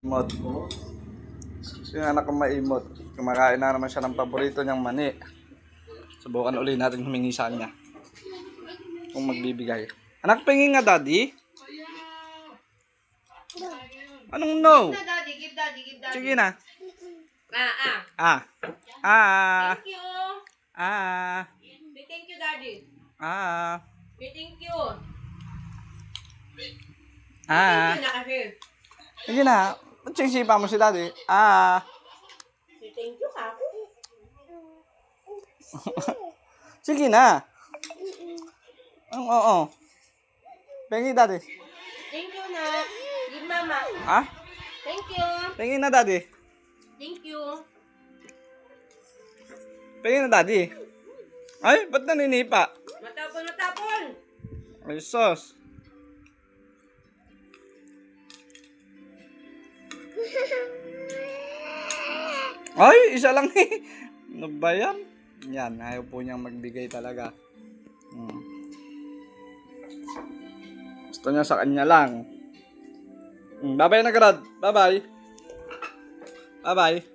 Imot. Yung anak ko maimot. Kumakain na naman siya ng paborito niyang mani. Subukan uli natin humingi sa kanya. Kung magbibigay. Anak, pingin nga, daddy. Anong no? Give na, daddy. Give daddy. Give daddy. Sige na. Ah. Ah. Thank you. Ah. Say thank you, daddy. Ah. Say thank you. Ah. Thank you na kasi. Sige na. Magsisipa mo si daddy. Ah. Say thank you ka ako. Sige na. Oo. Pengi daddy. Thank you na. Give mama. Ah? Thank you. Pengi na daddy. Thank you. Pengi na daddy. Ay, ba't naninipa? Matapon, matapon. Ay, sus. Ay, isa lang eh. Ano ba yan? Yan, ayaw po niyang magbigay talaga. Gusto niya sa kanya lang. Bye-bye na, Grad. Bye-bye. Bye-bye.